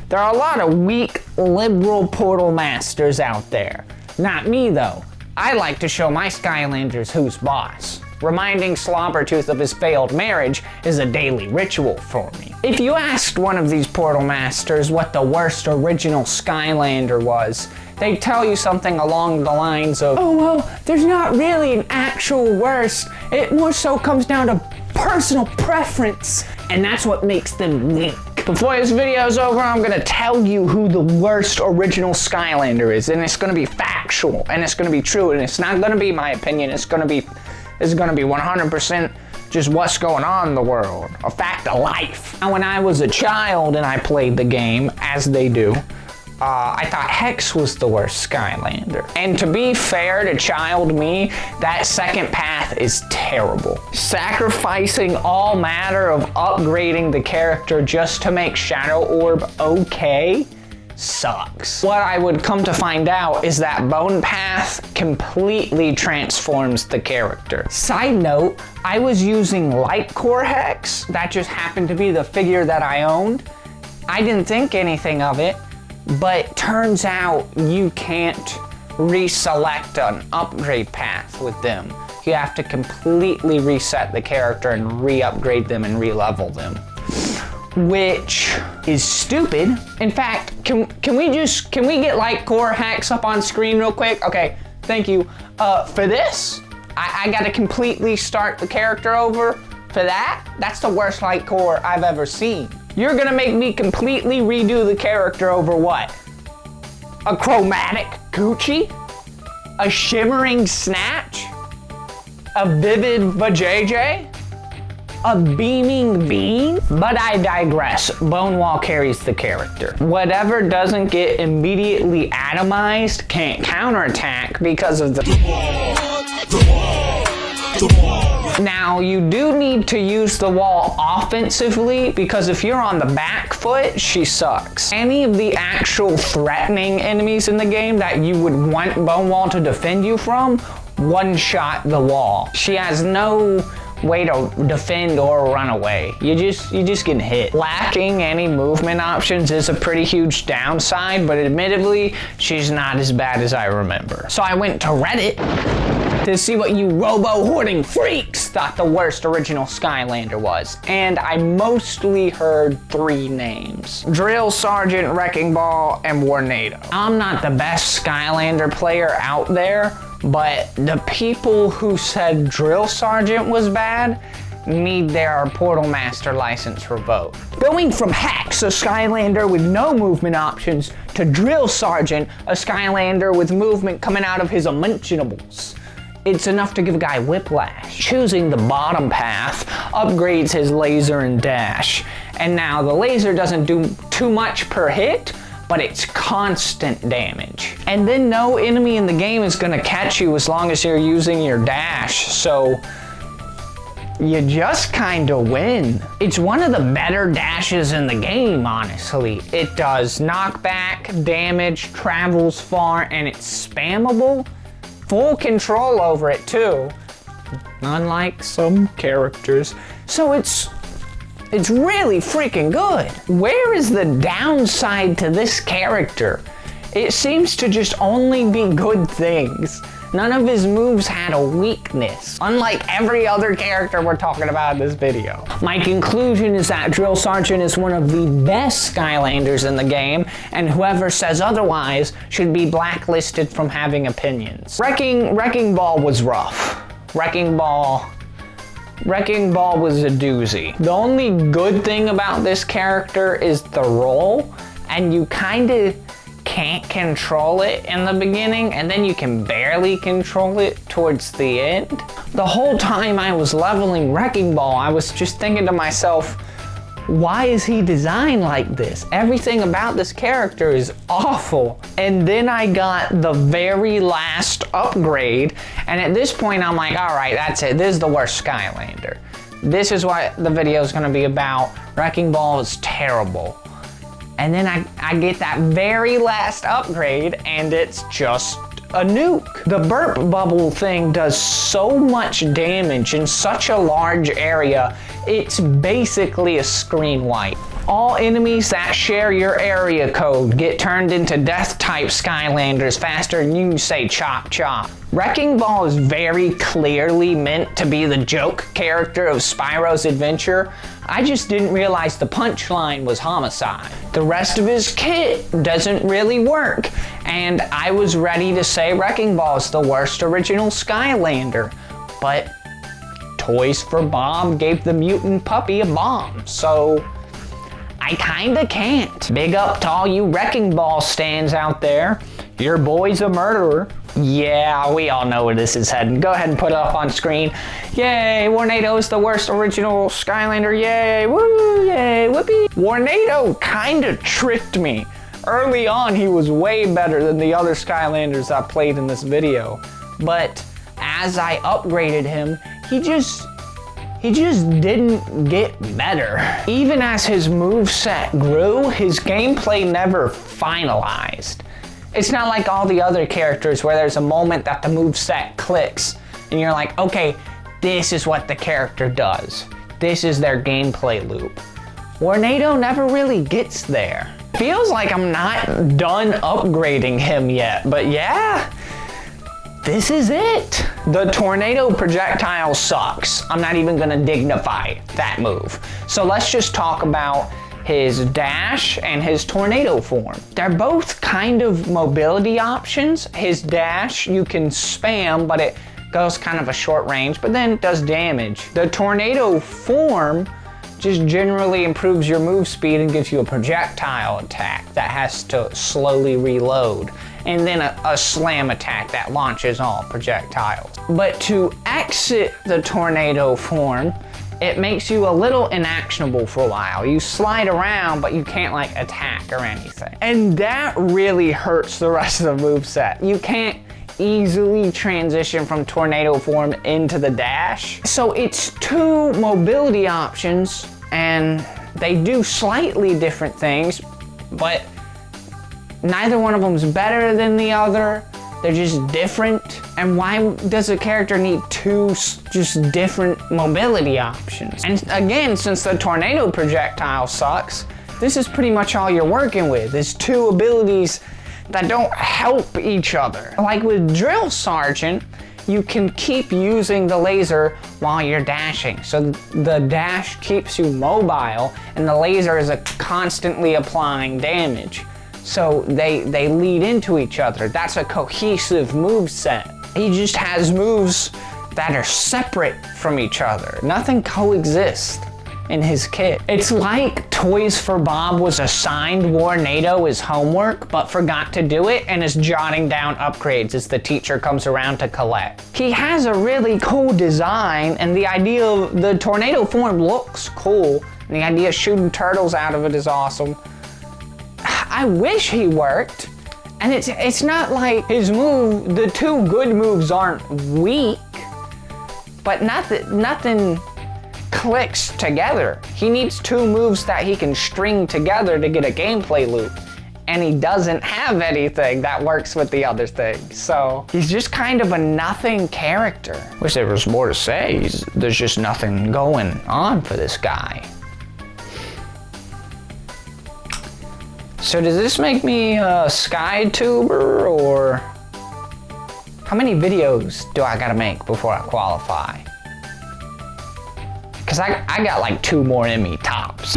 There are a lot of weak, liberal portal masters out there. Not me, though. I like to show my Skylanders who's boss. Reminding Slobbertooth of his failed marriage is a daily ritual for me. If you asked one of these portal masters what the worst original Skylander was, they'd tell you something along the lines of, oh well, there's not really an actual worst. It more so comes down to personal preference. And that's what makes them weak. Before this video's over, I'm gonna tell you who the worst original Skylander is, and it's gonna be factual, and it's gonna be true, and it's not gonna be my opinion, it's gonna be 100% just what's going on in the world, a fact of life. Now, when I was a child and I played the game, as they do, I thought Hex was the worst Skylander. And to be fair to child me, that second path is terrible. Sacrificing all matter of upgrading the character just to make Shadow Orb okay sucks. What I would come to find out is that Bone Path completely transforms the character. Side note, I was using Light Core Hex. That just happened to be the figure that I owned. I didn't think anything of it, but turns out you can't reselect an upgrade path with them. You have to completely reset the character and re-upgrade them and re-level them, which is stupid. In fact, can we get Light Core Hex up on screen real quick? Okay, thank you. For this, I gotta completely start the character over. For that, that's the worst Light Core I've ever seen. You're gonna make me completely redo the character over what? A chromatic Gucci? A shimmering Snatch? A vivid Vajayjay? A beaming Bean? But I digress. Bonewall carries the character. Whatever doesn't get immediately atomized can't counterattack because of Now, you do need to use the wall offensively because if you're on the back foot, she sucks. Any of the actual threatening enemies in the game that you would want Bonewall to defend you from, one-shot the wall. She has no way to defend or run away. You just get hit. Lacking any movement options is a pretty huge downside, but admittedly, she's not as bad as I remember. So I went to Reddit to see what you robo-hoarding freaks thought the worst original Skylander was. And I mostly heard 3 names: Drill Sergeant, Wrecking Ball, and Warnado. I'm not the best Skylander player out there, but the people who said Drill Sergeant was bad need their Portal Master license revoked. Going from Hex, a Skylander with no movement options, to Drill Sergeant, a Skylander with movement coming out of his unmentionables. It's enough to give a guy whiplash. Choosing the bottom path upgrades his laser and dash. And now the laser doesn't do too much per hit, but it's constant damage. And then no enemy in the game is gonna catch you as long as you're using your dash, so you just kinda win. It's one of the better dashes in the game, honestly. It does knockback, damage, travels far, and it's spammable. Full control over it too, unlike some characters. So it's really freaking good. Where is the downside to this character? It seems to just only be good things. None of his moves had a weakness, unlike every other character we're talking about in this video. My conclusion is that Drill Sergeant is one of the best Skylanders in the game, and whoever says otherwise should be blacklisted from having opinions. Wrecking Ball was rough. Wrecking Ball was a doozy. The only good thing about this character is the roll, and you kinda can't control it in the beginning, and then you can barely control it towards the end. The whole time I was leveling Wrecking Ball, I was just thinking to myself, why is he designed like this? Everything about this character is awful. And then I got the very last upgrade, and at this point I'm like, all right, that's it. This is the worst Skylander. This is what the video is gonna be about. Wrecking Ball is terrible. And then I get that very last upgrade, and it's just a nuke. The burp bubble thing does so much damage in such a large area, it's basically a screen wipe. All enemies that share your area code get turned into death-type Skylanders faster than you can say chop chop. Wrecking Ball is very clearly meant to be the joke character of Spyro's Adventure. I just didn't realize the punchline was homicide. The rest of his kit doesn't really work, and I was ready to say Wrecking Ball is the worst original Skylander, but Toys for Bob gave the mutant puppy a bomb, so I kinda can't. Big up to all you Wrecking Ball stands out there. Your boy's a murderer. Yeah, we all know where this is heading. Go ahead and put it up on screen. Yay, Warnado is the worst original Skylander. Yay, woo, yay, whoopee. Warnado kinda tricked me. Early on, he was way better than the other Skylanders I played in this video. But as I upgraded him, he just didn't get better. Even as his moveset grew, his gameplay never finalized. It's not like all the other characters where there's a moment that the moveset clicks and you're like, okay, this is what the character does. This is their gameplay loop. Warnado never really gets there. Feels like I'm not done upgrading him yet, but yeah, this is it. The tornado projectile sucks. I'm not even gonna dignify that move. So let's just talk about his dash and his tornado form. They're both kind of mobility options. His dash, you can spam, but it goes kind of a short range, but then it does damage. The tornado form just generally improves your move speed and gives you a projectile attack that has to slowly reload, and then a slam attack that launches all projectiles. But to exit the tornado form, it makes you a little inactionable for a while. You slide around, but you can't like attack or anything. And that really hurts the rest of the moveset. You can't easily transition from tornado form into the dash. So it's two mobility options, and they do slightly different things, but neither one of them is better than the other. They're just different. And why does a character need two just different mobility options? And again, since the tornado projectile sucks, this is pretty much all you're working with, is two abilities that don't help each other. Like with Drill Sergeant, you can keep using the laser while you're dashing. So the dash keeps you mobile, and the laser is constantly applying damage. So they lead into each other. That's a cohesive move set. He just has moves that are separate from each other. Nothing coexists in his kit. It's like Toys for Bob was assigned Warnado as homework, but forgot to do it and is jotting down upgrades as the teacher comes around to collect. He has a really cool design, and the idea of the tornado form looks cool, and the idea of shooting turtles out of it is awesome. I wish he worked, and it's not like his move, the two good moves aren't weak, but nothing clicks together. He needs two moves that he can string together to get a gameplay loop, and he doesn't have anything that works with the other things. So he's just kind of a nothing character. Wish there was more to say. There's just nothing going on for this guy. So does this make me a SkyTuber, or how many videos do I gotta make before I qualify? Cause I got like 2 more in me tops.